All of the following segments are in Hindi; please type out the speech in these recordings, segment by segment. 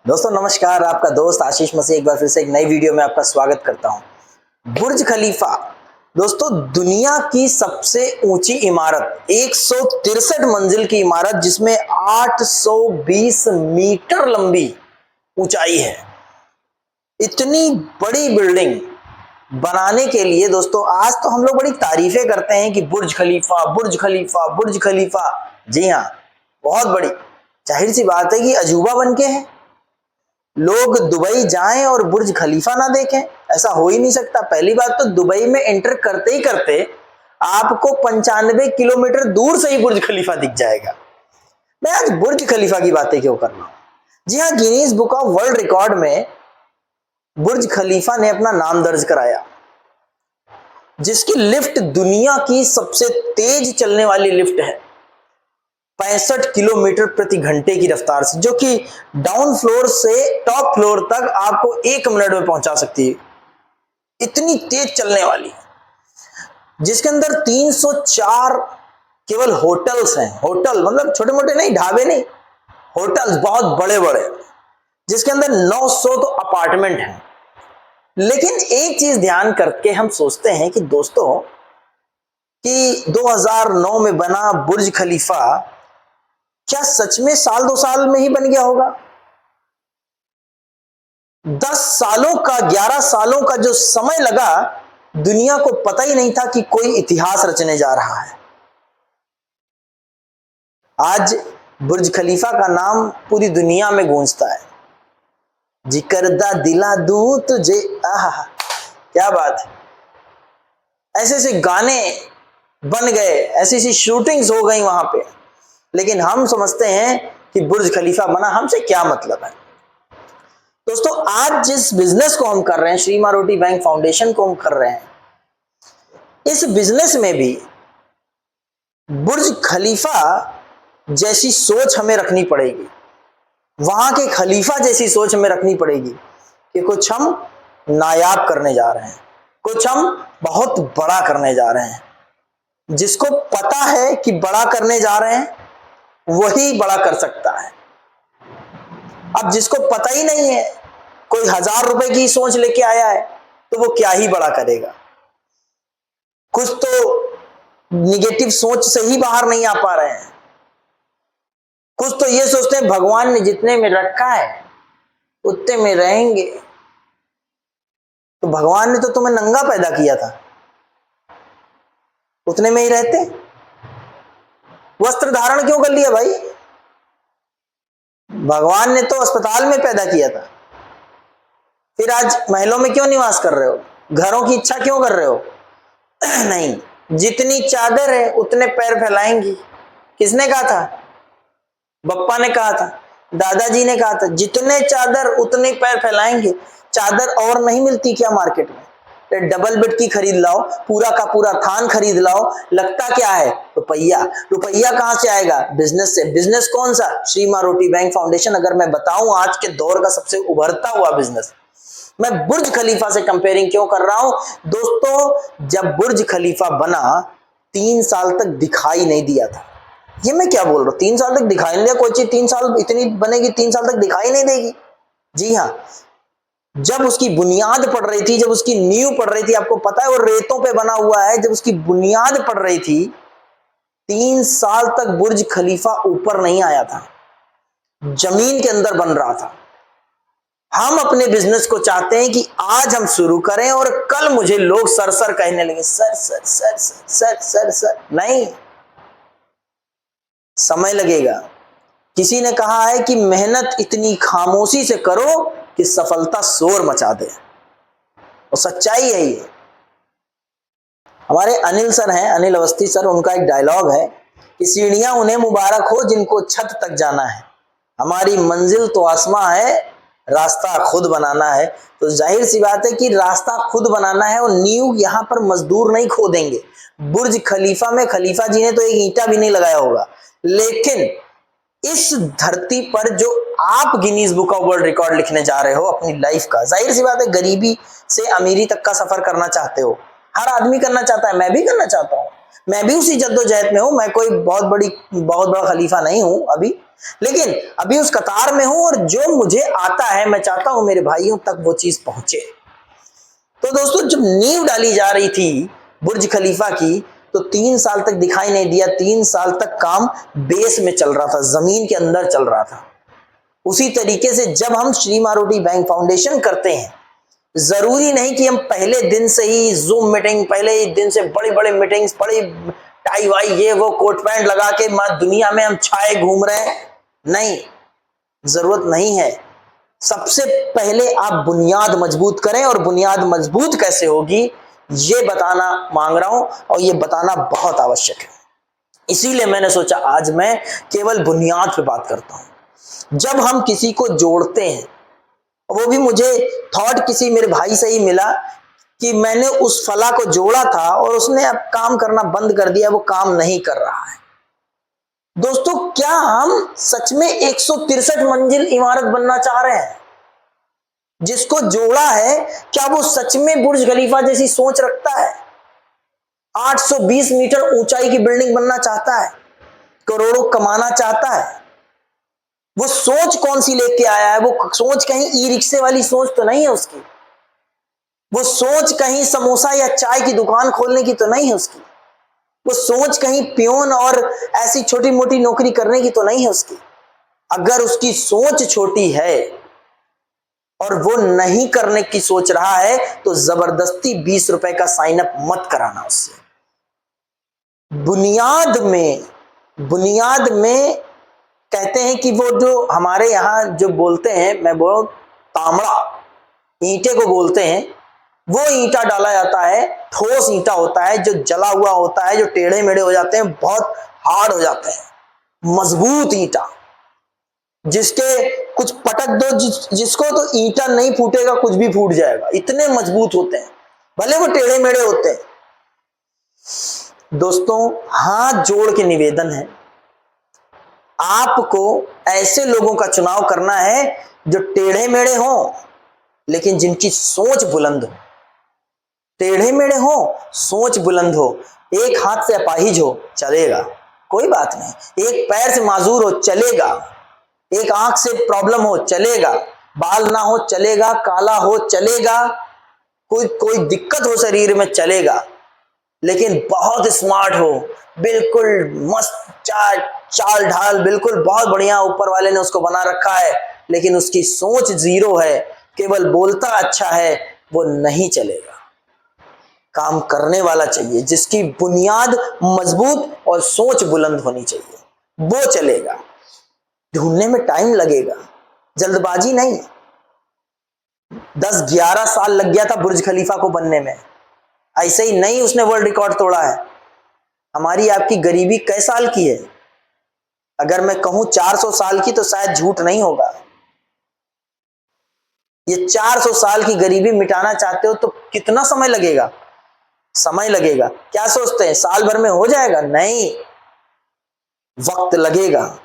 दोस्तों नमस्कार, आपका दोस्त आशीष मसीह एक बार फिर से एक नई वीडियो में आपका स्वागत करता हूं। बुर्ज खलीफा दोस्तों दुनिया की सबसे ऊंची इमारत 163 मंजिल की इमारत जिसमें 820 मीटर लंबी ऊंचाई है। इतनी बड़ी बिल्डिंग बनाने के लिए दोस्तों आज तो हम लोग बड़ी तारीफें करते हैं कि बुर्ज खलीफा बुर्ज खलीफा बुर्ज खलीफा। जी हाँ, बहुत बड़ी, जाहिर सी बात है कि अजूबा बन के है। लोग दुबई जाएं और बुर्ज खलीफा ना देखें, ऐसा हो ही नहीं सकता। पहली बात तो दुबई में एंटर करते ही करते आपको 95 किलोमीटर दूर से ही बुर्ज खलीफा दिख जाएगा। मैं आज बुर्ज खलीफा की बातें क्यों कर रहा हूं? जी हाँ, Guinness book of world record में बुर्ज खलीफा ने अपना नाम दर्ज कराया, जिसकी लिफ्ट दुनिया की सबसे तेज चलने वाली लिफ्ट है 65 किलोमीटर प्रति घंटे की रफ्तार से, जो कि डाउन फ्लोर से टॉप फ्लोर तक आपको 1 मिनट में पहुंचा सकती है। इतनी तेज चलने वाली, जिसके अंदर 304 केवल होटल्स हैं। होटल मतलब छोटे मोटे नहीं, ढाबे नहीं, होटल्स बहुत बड़े बड़े, जिसके अंदर 900 तो अपार्टमेंट हैं। लेकिन एक चीज ध्यान करके हम सोचते हैं कि दोस्तों कि 2009 में बना बुर्ज खलीफा क्या सच में साल 2 साल में ही बन गया होगा? 10 सालों का 11 सालों का जो समय लगा, दुनिया को पता ही नहीं था कि कोई इतिहास रचने जा रहा है। आज बुर्ज खलीफा का नाम पूरी दुनिया में गूंजता है। जिकरदा दिला दूं तुझे, आहा क्या बात है। ऐसे ऐसे गाने बन गए, ऐसी ऐसी शूटिंग्स हो गई वहां पे, लेकिन हम समझते हैं कि बुर्ज खलीफा बना, हमसे क्या मतलब है। दोस्तों आज जिस बिजनेस को हम कर रहे हैं, श्री मारोटी बैंक फाउंडेशन को हम कर रहे हैं, इस बिजनेस में भी बुर्ज खलीफा जैसी सोच हमें रखनी पड़ेगी, वहां के खलीफा जैसी सोच हमें रखनी पड़ेगी कि कुछ हम नायाब करने जा रहे हैं, कुछ हम बहुत बड़ा करने जा रहे हैं। जिसको पता है कि बड़ा करने जा रहे हैं वही बड़ा कर सकता है। अब जिसको पता ही नहीं है, कोई 1000 रुपए की सोच लेके आया है, तो वो क्या ही बड़ा करेगा। कुछ तो निगेटिव सोच से ही बाहर नहीं आ पा रहे हैं। कुछ तो ये सोचते हैं भगवान ने जितने में रखा है उतने में रहेंगे। तो भगवान ने तो तुम्हें नंगा पैदा किया था, उतने में ही रहते। वस्त्र धारण क्यों कर लिया भाई? भगवान ने तो अस्पताल में पैदा किया था। फिर आज महलों में क्यों निवास कर रहे हो? घरों की इच्छा क्यों कर रहे हो? नहीं, जितनी चादर है उतने पैर फैलाएंगी। किसने कहा था? बप्पा ने कहा था, दादाजी ने कहा था, जितने चादर उतने पैर फैलाएंगे। चादर और नहीं मिलती क्या मार्केट में? डबल बेड की खरीद लाओ, पूरा का पूरा थान खरीद लाओ, लगता क्या है? रुपया। रुपया कहां से आएगा? बिजनेस से। बिजनेस कौन सा? Shri Maroti bank foundation. अगर मैं बताऊं आज के दौर का सबसे उभरता हुआ बिजनेस। मैं बुर्ज खलीफा से कंपेयरिंग क्यों कर रहा हूं दोस्तों? जब बुर्ज खलीफा बना 3 साल तक दिखाई नहीं दिया था। ये मैं क्या बोल रहा हूं? 3 साल तक दिखाई नहीं दिया कोई चीज, 3 साल इतनी बनेगी, 3 साल तक दिखाई नहीं देगी। जी हाँ, जब उसकी बुनियाद पड़ रही थी, जब उसकी नींव पड़ रही थी, आपको पता है वो रेतों पे बना हुआ है, जब उसकी बुनियाद पड़ रही थी 3 साल तक बुर्ज खलीफा ऊपर नहीं आया था, जमीन के अंदर बन रहा था। हम अपने बिजनेस को चाहते हैं कि आज हम शुरू करें और कल मुझे लोग सर सर कहने लगे, sir sir sir sir sir sir sir. नहीं, समय लगेगा। किसी ने कहा है कि मेहनत इतनी खामोशी से करो कि सफलता शोर मचा दे, और सच्चाई है ये। हमारे अनिल सर हैं, अनिल अवस्थी सर, उनका एक डायलॉग है कि सीढ़ियां उन्हें मुबारक हो जिनको छत तक जाना है, हमारी मंजिल तो आसमां है, रास्ता खुद बनाना है। तो जाहिर सी बात है कि रास्ता खुद बनाना है, और नींव यहां पर मजदूर नहीं खोदेंगे। बुर्ज खलीफा में खलीफा जी ने तो एक ईंटा भी नहीं लगाया होगा, लेकिन इस धरती पर जो आप Guinness book of world record लिखने जा रहे हो अपनी लाइफ का, जाहिर सी बात है गरीबी से अमीरी तक का सफर करना चाहते हो, हर आदमी करना चाहता है, मैं भी करना चाहता हूं। मैं भी उसी जद्दोजहद में हूं, मैं कोई बहुत बड़ा खलीफा नहीं हूं अभी, लेकिन अभी उस कतार में हूं, और जो मुझे आता है मैं चाहता हूं मेरे भाइयों तक वो चीज पहुंचे। तो दोस्तों, जब नींव डाली जा रही थी बुर्ज खलीफा की, तो 3 साल तक दिखाई नहीं दिया। 3 साल तक काम बेस में चल रहा था, जमीन के अंदर चल रहा था। उसी तरीके से जब हम श्री मारोती बैंक फाउंडेशन करते हैं, जरूरी नहीं कि हम पहले दिन से ही जूम मीटिंग, पहले ही दिन से बड़ी बड़ी मीटिंग्स, बड़ी टाई वाई ये वो कोट पैंट लगा के दुनिया में हम छाए घूम रहे हैं। नहीं, जरूरत नहीं है। सबसे पहले आप बुनियाद मजबूत करें, और बुनियाद मजबूत कैसे होगी ये बताना मांग रहा हूं, और ये बताना बहुत आवश्यक है। इसीलिए मैंने सोचा आज मैं केवल बुनियाद पे बात करता हूं। जब हम किसी को जोड़ते हैं, वो भी मुझे थॉट किसी मेरे भाई से ही मिला कि मैंने उस फला को जोड़ा था और उसने अब काम करना बंद कर दिया, वो काम नहीं कर रहा है। दोस्तों, क्या हम सच में 163 मंजिल इमारत बनना चाह रहे हैं? जिसको जोड़ा है, क्या वो सच में बुर्ज खलीफा जैसी सोच रखता है? 820 मीटर ऊंचाई की बिल्डिंग बनना चाहता है, करोड़ों कमाना चाहता है? वो सोच कौन सी लेके आया है? वो सोच कहीं ई रिक्शे वाली सोच तो नहीं है उसकी। वो सोच कहीं समोसा या चाय की दुकान खोलने की तो नहीं है उसकी। वो सोच कहीं पियोन और ऐसी छोटी मोटी नौकरी करने की तो नहीं है उसकी। अगर उसकी सोच छोटी है और वो नहीं करने की सोच रहा है, तो जबरदस्ती 20 रुपए का साइन अप मत कराना उससे। बुनियाद में कहते हैं कि वो जो हमारे यहां जो बोलते हैं, मैं बोल तामड़ा, ईंटे को बोलते हैं, वो ईंटा डाला जाता है। ठोस ईंटा होता है, जो जला हुआ होता है, जो टेढ़े मेढ़े हो जाते हैं, बहुत हार्ड हो जाते हैं, मजबूत ईंटा, जिसके कुछ पटक दो जिसको, तो ईंटा नहीं फूटेगा, कुछ भी फूट जाएगा, इतने मजबूत होते हैं, भले वो टेढ़े मेढ़े होते हैं। दोस्तों, हाथ जोड़ के निवेदन है, आपको ऐसे लोगों का चुनाव करना है जो टेढ़े मेढ़े हों लेकिन जिनकी सोच बुलंद हो। टेढ़े मेढ़े हो, सोच बुलंद हो, एक हाथ से अपाहिज हो चलेगा, कोई बात नहीं, एक पैर से माजूर हो चलेगा, एक आंख से प्रॉब्लम हो चलेगा, बाल ना हो चलेगा, काला हो चलेगा, कोई दिक्कत हो शरीर में चलेगा, लेकिन बहुत स्मार्ट हो, बिल्कुल मस्त चाल ढाल, बिल्कुल बहुत बढ़िया ऊपर वाले ने उसको बना रखा है, लेकिन उसकी सोच जीरो है, केवल बोलता अच्छा है, वो नहीं चलेगा। काम करने वाला चाहिए, जिसकी बुनियाद मजबूत और सोच बुलंद होनी चाहिए, वो चलेगा। ढूंढने में टाइम लगेगा, जल्दबाजी नहीं। 10-11 साल लग गया था बुर्ज खलीफा को बनने में, ऐसे ही नहीं उसने वर्ल्ड रिकॉर्ड तोड़ा है। हमारी आपकी गरीबी कई साल की है? अगर मैं कहूं 400 साल की, तो शायद झूठ नहीं होगा। ये 400 साल की गरीबी मिटाना चाहते हो तो कितना समय लगेगा? समय लगेगा। क्या सोचते हैं साल भर में हो जाएगा? नहीं, वक्त लगेगा।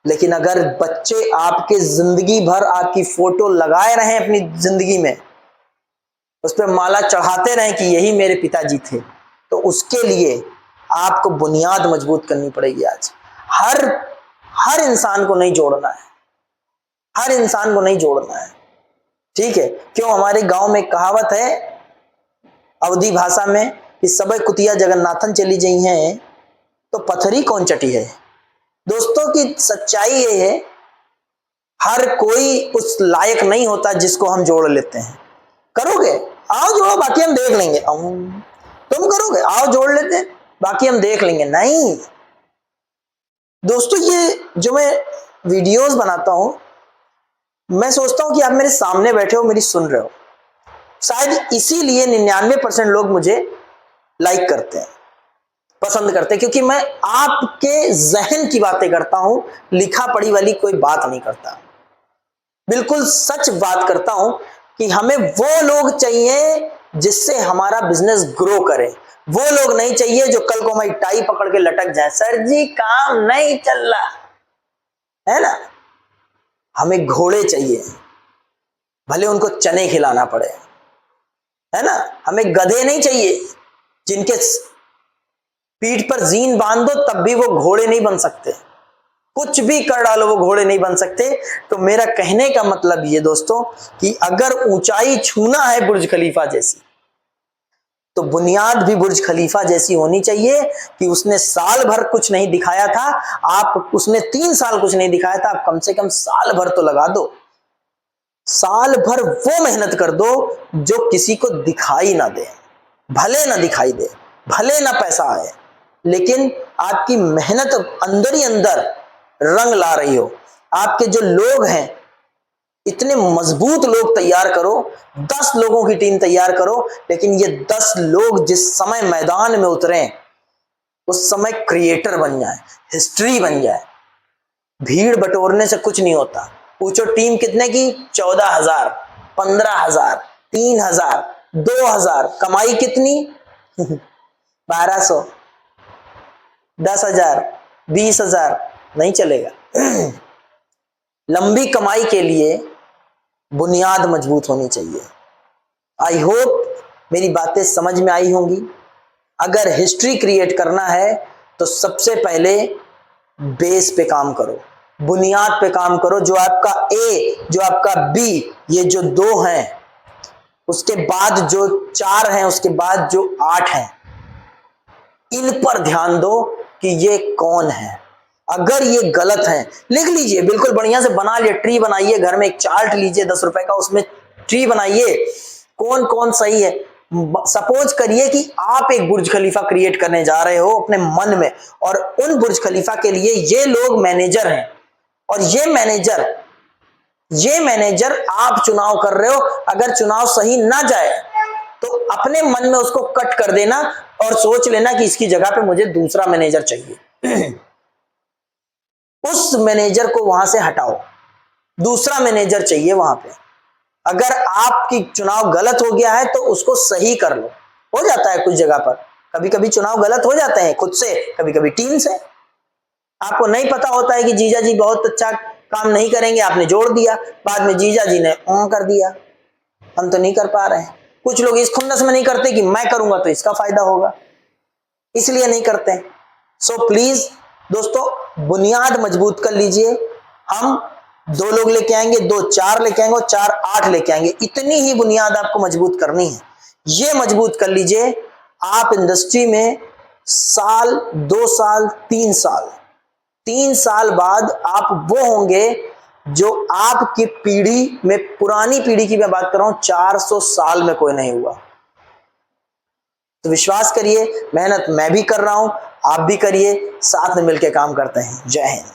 लेकिन अगर बच्चे आपके जिंदगी भर आपकी फोटो लगाए रहे अपनी जिंदगी में, उस पर माला चढ़ाते रहे कि यही मेरे पिताजी थे, तो उसके लिए आपको बुनियाद मजबूत करनी पड़ेगी। आज हर इंसान को नहीं जोड़ना है, हर इंसान को नहीं जोड़ना है, ठीक है? क्यों, हमारे गांव में कहावत है अवधी भाषा में कि सबे कुतिया जगन्नाथन चली गई हैं तो पथरी कौन चटी है। दोस्तों की सच्चाई ये है, हर कोई उस लायक नहीं होता जिसको हम जोड़ लेते हैं। करोगे? आओ जोड़ो, बाकी हम देख लेंगे। तुम करोगे? आओ जोड़ लेते हैं, बाकी हम देख लेंगे। नहीं दोस्तों, ये जो मैं वीडियोस बनाता हूं, मैं सोचता हूं कि आप मेरे सामने बैठे हो, मेरी सुन रहे हो, शायद इसीलिए 99% लोग मुझे लाइक करते हैं, पसंद करते हैं, क्योंकि मैं आपके जहन की बातें करता हूं, लिखा पढ़ी वाली कोई बात नहीं करता। बिल्कुल सच बात करता हूं कि हमें वो लोग चाहिए जिससे हमारा बिजनेस ग्रो करे। वो लोग नहीं चाहिए जो कल को हमारी टाई पकड़ के लटक जाए, सर जी काम नहीं चल रहा है ना। हमें घोड़े चाहिए, भले उनको चने खिलाना पड़े, है ना। हमें गधे नहीं चाहिए जिनके पीठ पर जीन बांध दो तब भी वो घोड़े नहीं बन सकते, कुछ भी कर डालो वो घोड़े नहीं बन सकते। तो मेरा कहने का मतलब ये दोस्तों कि अगर ऊंचाई छूना है बुर्ज खलीफा जैसी, तो बुनियाद भी बुर्ज खलीफा जैसी होनी चाहिए कि उसने साल भर कुछ नहीं दिखाया था, उसने 3 साल कुछ नहीं दिखाया था, आप कम से कम साल भर तो लगा दो। साल भर वो मेहनत कर दो जो किसी को दिखाई ना दे, भले ना दिखाई दे, भले ना पैसा आए, लेकिन आपकी मेहनत अंदर ही अंदर रंग ला रही हो। आपके जो लोग हैं इतने मजबूत लोग तैयार करो, 10 लोगों की टीम तैयार करो, लेकिन ये 10 लोग जिस समय मैदान में उतरे उस समय क्रिएटर बन जाए, हिस्ट्री बन जाए। भीड़ बटोरने से कुछ नहीं होता। पूछो टीम कितने की? 14,000, 15,000, 3,000, 2,000, कमाई कितनी? 1200, 10,000, 20,000, नहीं चलेगा। लंबी कमाई के लिए बुनियाद मजबूत होनी चाहिए। आई होप मेरी बातें समझ में आई होंगी। अगर हिस्ट्री क्रिएट करना है तो सबसे पहले बेस पे काम करो, बुनियाद पे काम करो। जो आपका ए, जो आपका बी, ये जो 2 हैं, उसके बाद जो 4 हैं, उसके बाद जो 8 हैं, इन पर ध्यान दो कि ये कौन है। अगर ये गलत है, लिख लीजिए, बिल्कुल बढ़िया से बना लिए, ट्री बनाइए, घर में एक चार्ट लीजिए 10 रुपए का, उसमें ट्री बनाइए, कौन कौन सही है। सपोज करिए कि आप एक बुर्ज खलीफा क्रिएट करने जा रहे हो अपने मन में, और उन बुर्ज खलीफा के लिए ये लोग मैनेजर हैं, और ये मैनेजर आप चुनाव कर रहे हो। अगर चुनाव सही ना जाए तो अपने मन में उसको कट कर देना और सोच लेना कि इसकी जगह पे मुझे दूसरा मैनेजर चाहिए। उस मैनेजर को वहां से हटाओ, दूसरा मैनेजर चाहिए वहां पे। अगर आपकी चुनाव गलत हो गया है तो उसको सही कर लो। हो जाता है कुछ जगह पर, कभी कभी चुनाव गलत हो जाते हैं खुद से, कभी कभी टीम से। आपको नहीं पता होता है कि जीजा जी बहुत अच्छा काम नहीं करेंगे, आपने जोड़ दिया, बाद में जीजा जी ने कर दिया, हम तो नहीं कर पा रहे हैं। कुछ लोग इस खुन्नस में नहीं करते कि मैं करूंगा तो इसका फायदा होगा, इसलिए नहीं करते। सो प्लीज दोस्तों बुनियाद मजबूत कर लीजिए। हम 2 लोग लेके आएंगे, 2 4 लेके आएंगे और 4 8 लेके आएंगे। इतनी ही बुनियाद आपको मजबूत करनी है। ये मजबूत कर लीजिए, आप इंडस्ट्री में साल, 2 साल, 3 साल बाद आप वो होंगे जो आपकी पीढ़ी में, पुरानी पीढ़ी की मैं बात कर रहा हूं, 400 साल में कोई नहीं हुआ। तो विश्वास करिए, मेहनत मैं भी कर रहा हूं, आप भी करिए, साथ में मिलकर काम करते हैं। जय हिंद।